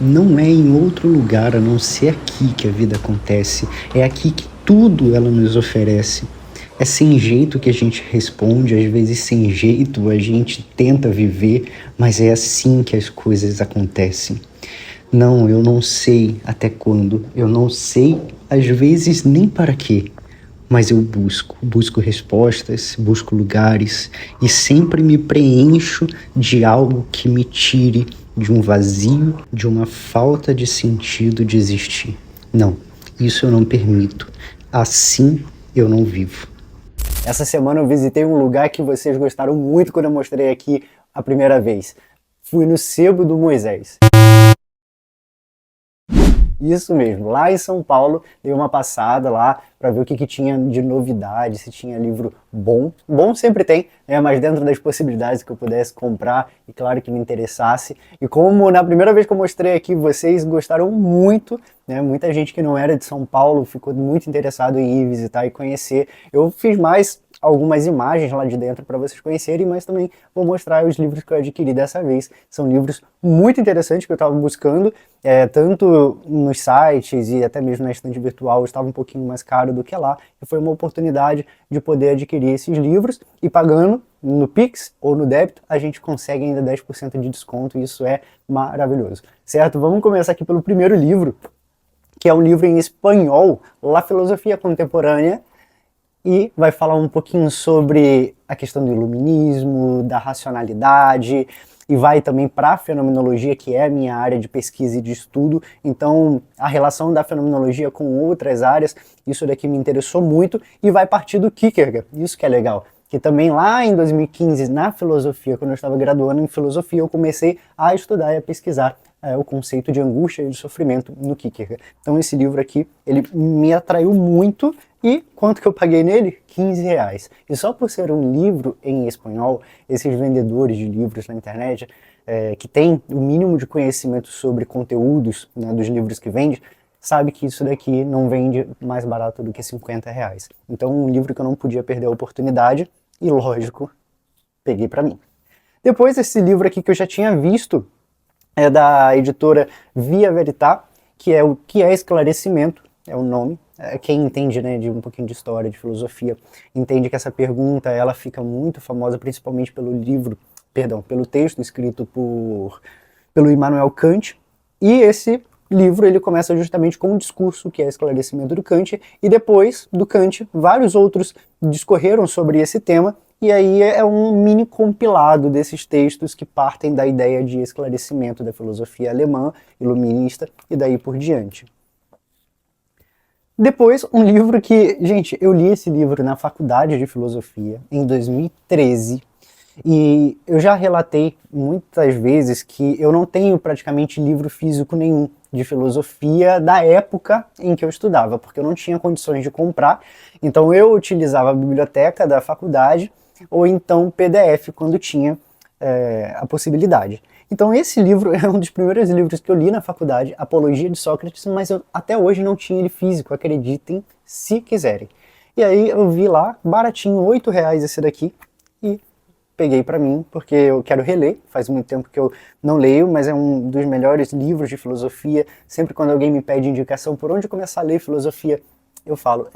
Não é em outro lugar a não ser aqui que a vida acontece. É aqui que tudo ela nos oferece. É sem jeito que a gente responde, às vezes sem jeito a gente tenta viver, mas é assim que as coisas acontecem. Não, eu não sei até quando, eu não sei às vezes nem para quê, mas eu busco respostas, busco lugares e sempre me preencho de algo que me tire de um vazio, de uma falta de sentido de existir. Não, isso eu não permito. Assim eu não vivo. Essa semana eu visitei um lugar que vocês gostaram muito quando eu mostrei aqui a primeira vez. Fui no Sebo do Moisés. Isso mesmo, lá em São Paulo, dei uma passada lá para ver o que tinha de novidade, se tinha livro bom. Bom sempre tem, né, mas dentro das possibilidades que eu pudesse comprar e claro que me interessasse. E como na primeira vez que eu mostrei aqui, vocês gostaram muito, né, muita gente que não era de São Paulo ficou muito interessado em ir visitar e conhecer. Eu fiz mais algumas imagens lá de dentro para vocês conhecerem, mas também vou mostrar os livros que eu adquiri dessa vez. São livros muito interessantes que eu estava buscando, tanto nos sites e até mesmo na estante virtual estava um pouquinho mais caro do que lá, e foi uma oportunidade de poder adquirir esses livros e pagando no Pix ou no débito, a gente consegue ainda 10% de desconto e isso é maravilhoso. Certo? Vamos começar aqui pelo primeiro livro, que é um livro em espanhol, La Filosofia Contemporânea, e vai falar um pouquinho sobre a questão do iluminismo, da racionalidade, e vai também para a fenomenologia, que é a minha área de pesquisa e de estudo. Então, a relação da fenomenologia com outras áreas, isso daqui me interessou muito, e vai partir do Kierkegaard, isso que é legal. Que também lá em 2015, na filosofia, quando eu estava graduando em filosofia, eu comecei a estudar e a pesquisar o conceito de angústia e de sofrimento no Kierkegaard. Então esse livro aqui, ele me atraiu muito. E quanto que eu paguei nele? R$ 15. E só por ser um livro em espanhol, esses vendedores de livros na internet, que tem o mínimo de conhecimento sobre conteúdos, né, dos livros que vende, sabe que isso daqui não vende mais barato do que R$ 50. Então um livro que eu não podia perder a oportunidade, e lógico, peguei para mim. Depois esse livro aqui que eu já tinha visto, é da editora Via Verità, que é o que é esclarecimento, é o nome. Quem entende, né, de um pouquinho de história, de filosofia, entende que essa pergunta ela fica muito famosa, principalmente pelo texto escrito pelo Immanuel Kant. E esse livro ele começa justamente com um discurso que é esclarecimento do Kant, e depois do Kant vários outros discorreram sobre esse tema. E aí é um mini compilado desses textos que partem da ideia de esclarecimento da filosofia alemã, iluminista e daí por diante. Depois, um livro que, gente, eu li esse livro na faculdade de filosofia em 2013 e eu já relatei muitas vezes que eu não tenho praticamente livro físico nenhum de filosofia da época em que eu estudava, porque eu não tinha condições de comprar, então eu utilizava a biblioteca da faculdade ou então PDF quando tinha a possibilidade. Então esse livro é um dos primeiros livros que eu li na faculdade, Apologia de Sócrates, mas eu até hoje não tinha ele físico, acreditem se quiserem. E aí eu vi lá, baratinho, R$ 8 esse daqui, e peguei para mim, porque eu quero reler, faz muito tempo que eu não leio, mas é um dos melhores livros de filosofia. Sempre quando alguém me pede indicação por onde começar a ler filosofia, eu falo,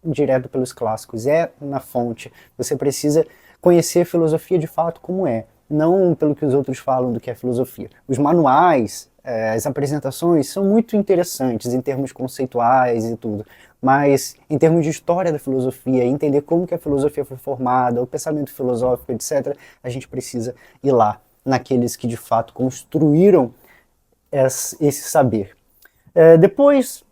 direto pelos clássicos, é na fonte. Você precisa conhecer filosofia de fato como é, não pelo que os outros falam do que é filosofia. Os manuais, as apresentações são muito interessantes em termos conceituais e tudo, mas em termos de história da filosofia, entender como que a filosofia foi formada, o pensamento filosófico, etc., a gente precisa ir lá, naqueles que de fato construíram esse saber. Depois,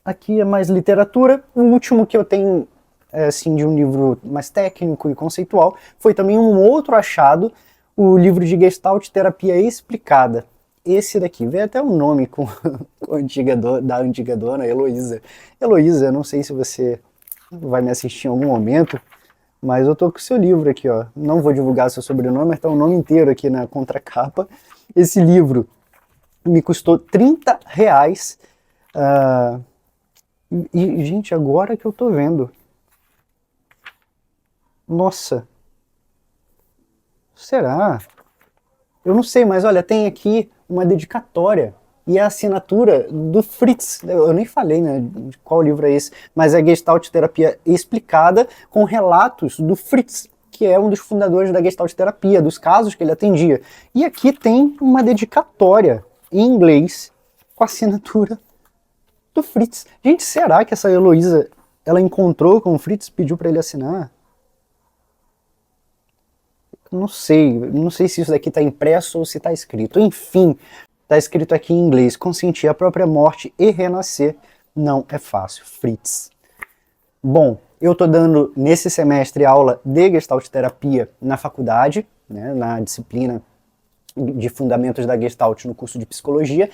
aqui é mais literatura. O último que eu tenho, assim, de um livro mais técnico e conceitual, foi também um outro achado, o livro de Gestalt Terapia Explicada. Esse daqui, vem até um nome com da antiga dona, Heloísa. Heloísa, não sei se você vai me assistir em algum momento, mas eu tô com o seu livro aqui, ó. Não vou divulgar seu sobrenome, mas tá o nome inteiro aqui na contracapa. Esse livro me custou R$ 30. E, gente, agora que eu tô vendo. Nossa. Será? Eu não sei, mas olha, tem aqui uma dedicatória e a assinatura do Fritz. Eu nem falei, né, de qual livro é esse, mas é Gestalt Terapia Explicada, com relatos do Fritz, que é um dos fundadores da Gestalt Terapia, dos casos que ele atendia. E aqui tem uma dedicatória em inglês com a assinatura do Fritz. Gente, será que essa Heloísa, ela encontrou com o Fritz e pediu para ele assinar? Não sei se isso daqui está impresso ou se está escrito. Enfim, está escrito aqui em inglês: consentir a própria morte e renascer não é fácil. Fritz. Bom, eu estou dando nesse semestre aula de Gestalt terapia na faculdade, né, na disciplina de fundamentos da Gestalt no curso de psicologia.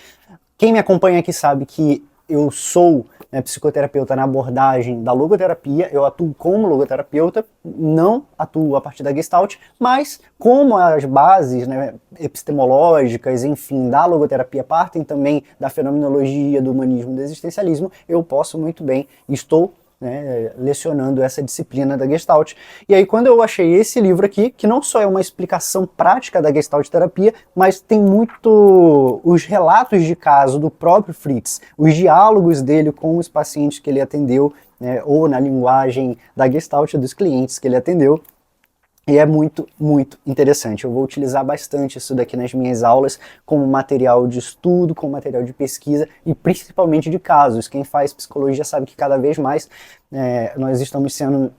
Quem me acompanha aqui sabe que eu sou, né, psicoterapeuta na abordagem da logoterapia, eu atuo como logoterapeuta, não atuo a partir da Gestalt, mas como as bases, né, epistemológicas, enfim, da logoterapia partem também da fenomenologia, do humanismo, do existencialismo, eu posso muito bem, estou, né, lecionando essa disciplina da Gestalt. E aí quando eu achei esse livro aqui, que não só é uma explicação prática da Gestalt terapia, mas tem muito os relatos de caso do próprio Fritz, os diálogos dele com os pacientes que ele atendeu, né, ou na linguagem da Gestalt dos clientes que ele atendeu. E é muito, muito interessante. Eu vou utilizar bastante isso daqui nas minhas aulas como material de estudo, como material de pesquisa e principalmente de casos. Quem faz psicologia sabe que cada vez mais nós estamos sendo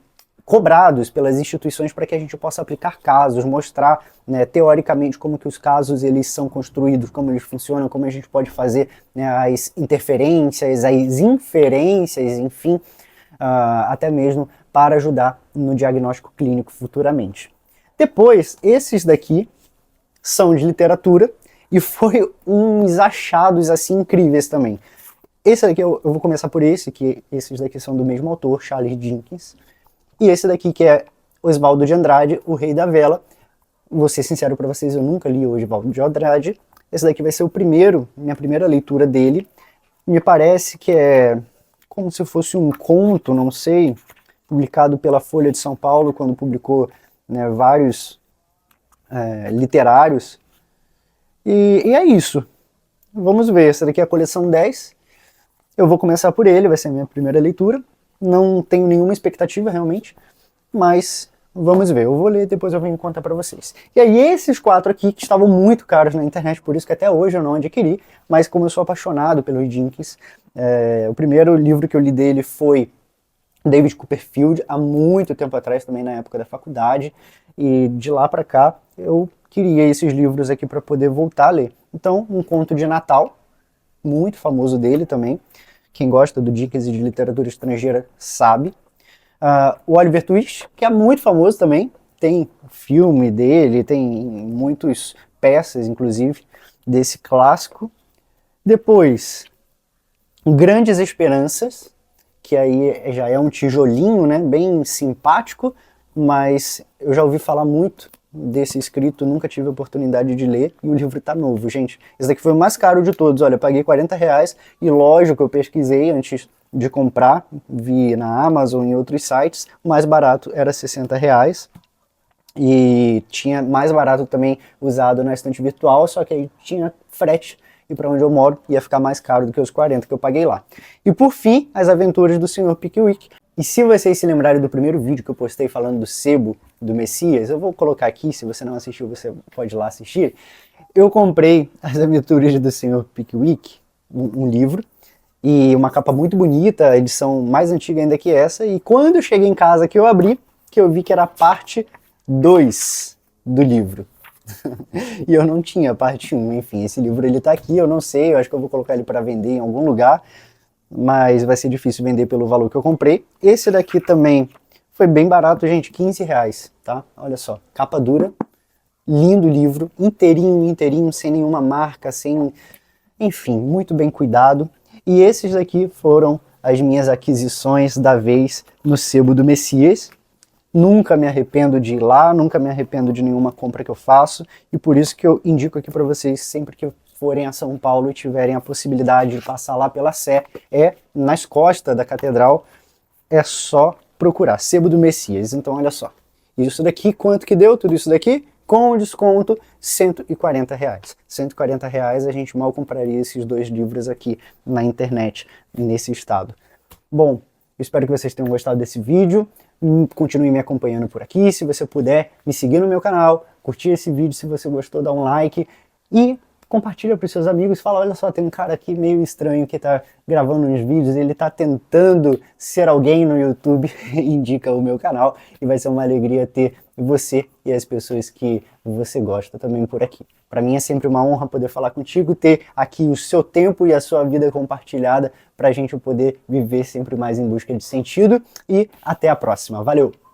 cobrados pelas instituições para que a gente possa aplicar casos, mostrar, né, teoricamente como que os casos eles são construídos, como eles funcionam, como a gente pode fazer, né, as interferências, as inferências, enfim, até mesmo para ajudar no diagnóstico clínico futuramente. Depois, esses daqui são de literatura e foi uns achados assim incríveis também. Esse daqui eu vou começar por esse, que esses daqui são do mesmo autor, Charles Dickens. E esse daqui que é Oswaldo de Andrade, O Rei da Vela. Vou ser sincero para vocês, eu nunca li o Oswaldo de Andrade. Esse daqui vai ser minha primeira leitura dele. Me parece que é como se fosse um conto, não sei, publicado pela Folha de São Paulo, quando publicou, né, vários literários. E é isso. Vamos ver, essa daqui é a coleção 10. Eu vou começar por ele, vai ser a minha primeira leitura. Não tenho nenhuma expectativa, realmente, mas vamos ver. Eu vou ler, depois eu venho contar para vocês. E aí, esses 4 aqui, que estavam muito caros na internet, por isso que até hoje eu não adquiri, mas como eu sou apaixonado pelo Dickens, o primeiro livro que eu li dele foi David Copperfield, há muito tempo atrás, também na época da faculdade, e de lá para cá eu queria esses livros aqui para poder voltar a ler. Então, Um Conto de Natal, muito famoso dele também, quem gosta do Dickens e de literatura estrangeira sabe. O Oliver Twist, que é muito famoso também, tem filme dele, tem muitas peças, inclusive, desse clássico. Depois, Grandes Esperanças, que aí já é um tijolinho, né, bem simpático, mas eu já ouvi falar muito desse escrito, nunca tive a oportunidade de ler, e o livro tá novo, gente. Esse daqui foi o mais caro de todos, olha, eu paguei R$40, e lógico, eu pesquisei antes de comprar, vi na Amazon e em outros sites, o mais barato era R$60, e tinha mais barato também usado na estante virtual, só que aí tinha frete, e para onde eu moro ia ficar mais caro do que os 40 que eu paguei lá. E por fim, As Aventuras do Sr. Pickwick. E se vocês se lembrarem do primeiro vídeo que eu postei falando do sebo do Messias, eu vou colocar aqui, se você não assistiu, você pode ir lá assistir. Eu comprei As Aventuras do Sr. Pickwick, um livro, e uma capa muito bonita, a edição mais antiga ainda que essa, e quando eu cheguei em casa que eu abri, que eu vi que era a parte 2 do livro. E eu não tinha a parte 1, enfim, esse livro ele tá aqui, eu não sei, eu acho que eu vou colocar ele para vender em algum lugar, mas vai ser difícil vender pelo valor que eu comprei. Esse daqui também foi bem barato, gente, R$15, tá? Olha só, capa dura, lindo livro, inteirinho, inteirinho, sem nenhuma marca, sem... Enfim, muito bem cuidado. E esses daqui foram as minhas aquisições da vez no Sebo do Messias. Nunca me arrependo de ir lá, nunca me arrependo de nenhuma compra que eu faço, e por isso que eu indico aqui para vocês, sempre que forem a São Paulo e tiverem a possibilidade de passar lá pela Sé, nas costas da catedral, é só procurar, Sebo do Messias. Então olha só, isso daqui, quanto que deu tudo isso daqui? com o desconto, R$140. R$140 a gente mal compraria esses 2 livros aqui na internet, nesse estado. Bom, eu espero que vocês tenham gostado desse vídeo. Continue me acompanhando por aqui. Se você puder, me seguir no meu canal, curtir esse vídeo se você gostou, dá um like e compartilha para os seus amigos. Fala, olha só, tem um cara aqui meio estranho que está gravando uns vídeos, ele está tentando ser alguém no YouTube. Indica o meu canal e vai ser uma alegria ter você e as pessoas que você gosta também por aqui. Para mim é sempre uma honra poder falar contigo, ter aqui o seu tempo e a sua vida compartilhada para a gente poder viver sempre mais em busca de sentido. E até a próxima. Valeu!